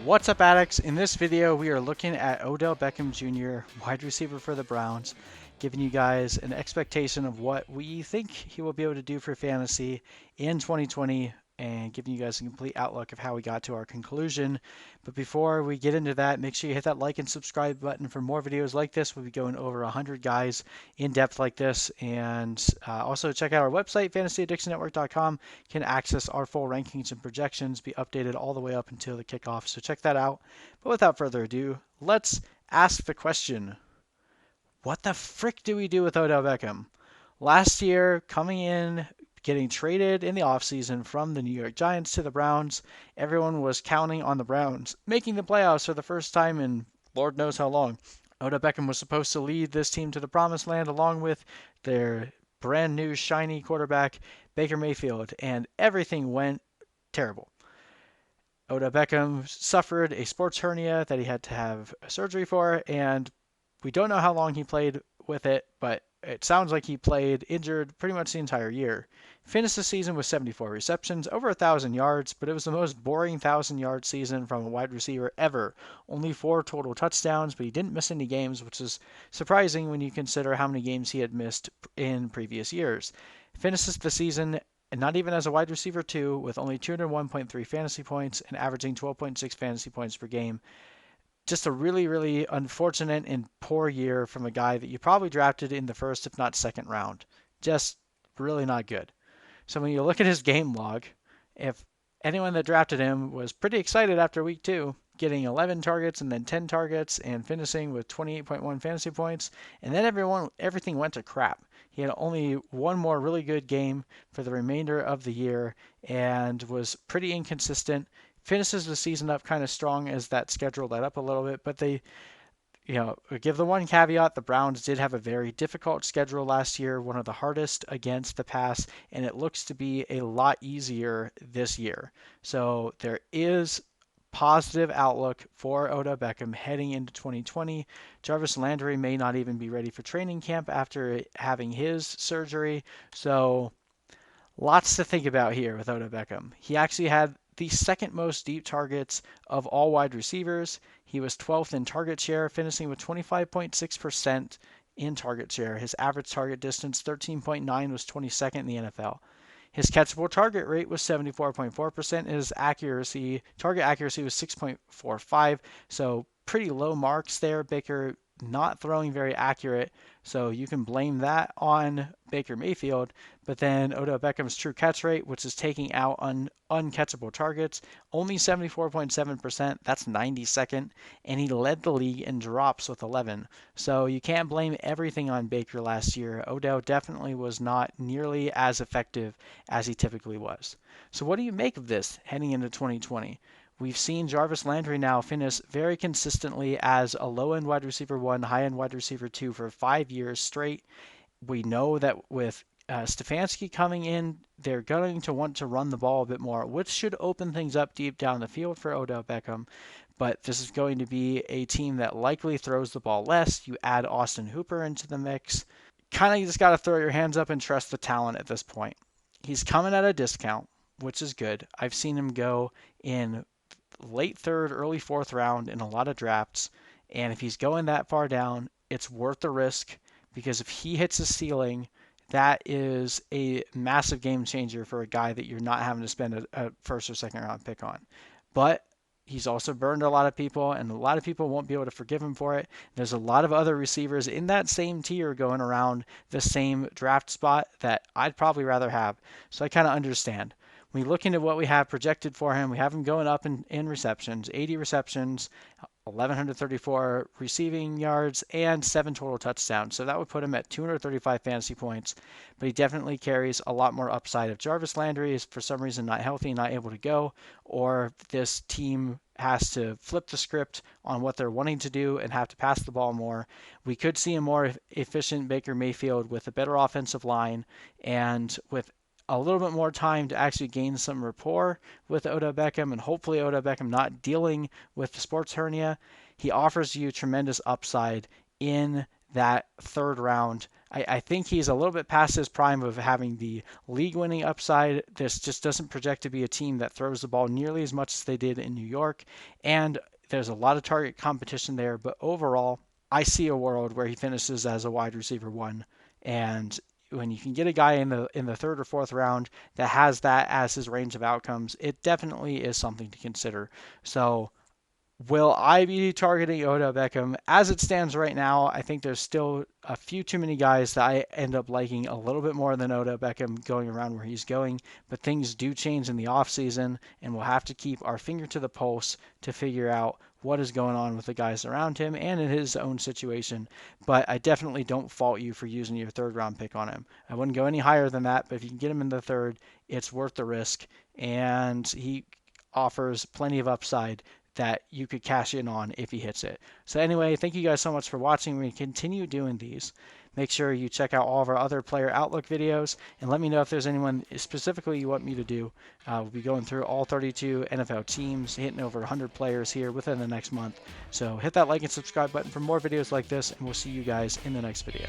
What's up, addicts? In this video, we are looking at Odell Beckham Jr., wide receiver for the Browns, giving you guys an expectation of what we think he will be able to do for fantasy in 2020 and giving you guys a complete outlook of how we got to our conclusion. But before we get into that, make sure you hit that like and subscribe button for more videos like this. We'll be going over 100 guys in depth like this. And also check out our website, fantasyaddictionnetwork.com. You can access our full rankings and projections, be updated all the way up until the kickoff. So check that out. But without further ado, let's ask the question. What the frick do we do with Odell Beckham? Last year, coming in, getting traded in the offseason from the New York Giants to the Browns, everyone was counting on the Browns making the playoffs for the first time in Lord knows how long. Odell Beckham was supposed to lead this team to the promised land along with their brand new shiny quarterback, Baker Mayfield, and everything went terrible. Odell Beckham suffered a sports hernia that he had to have surgery for, and we don't know how long he played with it, but it sounds like he played injured pretty much the entire year. Finished the season with 74 receptions, over 1,000 yards, but it was the most boring 1,000-yard season from a wide receiver ever. Only 4 total touchdowns, but he didn't miss any games, which is surprising when you consider how many games he had missed in previous years. Finishes the season not even as a wide receiver 2 with only 201.3 fantasy points and averaging 12.6 fantasy points per game. Just a really, really unfortunate and poor year from a guy that you probably drafted in the first, if not second round. Just really not good. So when you look at his game log, if anyone that drafted him was pretty excited after week 2, getting 11 targets and then 10 targets and finishing with 28.1 fantasy points, and then everything went to crap. He had only one more really good game for the remainder of the year and was pretty inconsistent. Finishes the season up kind of strong as that schedule let up a little bit, but they, give the one caveat, the Browns did have a very difficult schedule last year, one of the hardest against the pass, and it looks to be a lot easier this year. So there is positive outlook for Odell Beckham heading into 2020. Jarvis Landry may not even be ready for training camp after having his surgery. So lots to think about here with Odell Beckham. He actually had the second most deep targets of all wide receivers. He was 12th in target share, finishing with 25.6% in target share. His average target distance, 13.9, was 22nd in the NFL. His catchable target rate was 74.4%. His target accuracy was 6.45, so pretty low marks there. Baker not throwing very accurate, so you can blame that on Baker Mayfield. But then Odell Beckham's true catch rate, which is taking out uncatchable targets, only 74.7%. That's 92nd, and he led the league in drops with 11. So you can't blame everything on Baker last year. Odell definitely was not nearly as effective as he typically was. So what do you make of this heading into 2020? We've seen Jarvis Landry now finish very consistently as a low-end wide receiver 1, high-end wide receiver 2 for 5 years straight. We know that with Stefanski coming in, they're going to want to run the ball a bit more, which should open things up deep down the field for Odell Beckham. But this is going to be a team that likely throws the ball less. You add Austin Hooper into the mix. Kind of just got to throw your hands up and trust the talent at this point. He's coming at a discount, which is good. I've seen him go in late 3rd, early 4th round in a lot of drafts. And if he's going that far down, it's worth the risk because if he hits the ceiling, that is a massive game changer for a guy that you're not having to spend a 1st or 2nd round pick on. But he's also burned a lot of people, and a lot of people won't be able to forgive him for it. There's a lot of other receivers in that same tier going around the same draft spot that I'd probably rather have. So I kind of understand. When you look into what we have projected for him, we have him going up in receptions, 80 receptions, 1,134 receiving yards, and 7 total touchdowns. So that would put him at 235 fantasy points. But he definitely carries a lot more upside. If Jarvis Landry is for some reason not healthy, not able to go, or this team has to flip the script on what they're wanting to do and have to pass the ball more, we could see a more efficient Baker Mayfield with a better offensive line and with a little bit more time to actually gain some rapport with Odell Beckham, and hopefully Odell Beckham not dealing with the sports hernia. He offers you tremendous upside in that third round. I think he's a little bit past his prime of having the league winning upside. This just doesn't project to be a team that throws the ball nearly as much as they did in New York. And there's a lot of target competition there. But overall, I see a world where he finishes as a wide receiver one. And when you can get a guy in the third or fourth round that has that as his range of outcomes, it definitely is something to consider. So will I be targeting Odell Beckham? As it stands right now, I think there's still a few too many guys that I end up liking a little bit more than Odell Beckham going around where he's going. But things do change in the offseason, and we'll have to keep our finger to the pulse to figure out what is going on with the guys around him and in his own situation. But I definitely don't fault you for using your third round pick on him. I wouldn't go any higher than that, but if you can get him in the third, it's worth the risk. And he offers plenty of upside that you could cash in on if he hits it. So anyway, thank you guys so much for watching. We continue doing these. Make sure you check out all of our other player outlook videos and let me know if there's anyone specifically you want me to do. We'll be going through all 32 NFL teams, hitting over 100 players here within the next month. So hit that like and subscribe button for more videos like this, and we'll see you guys in the next video.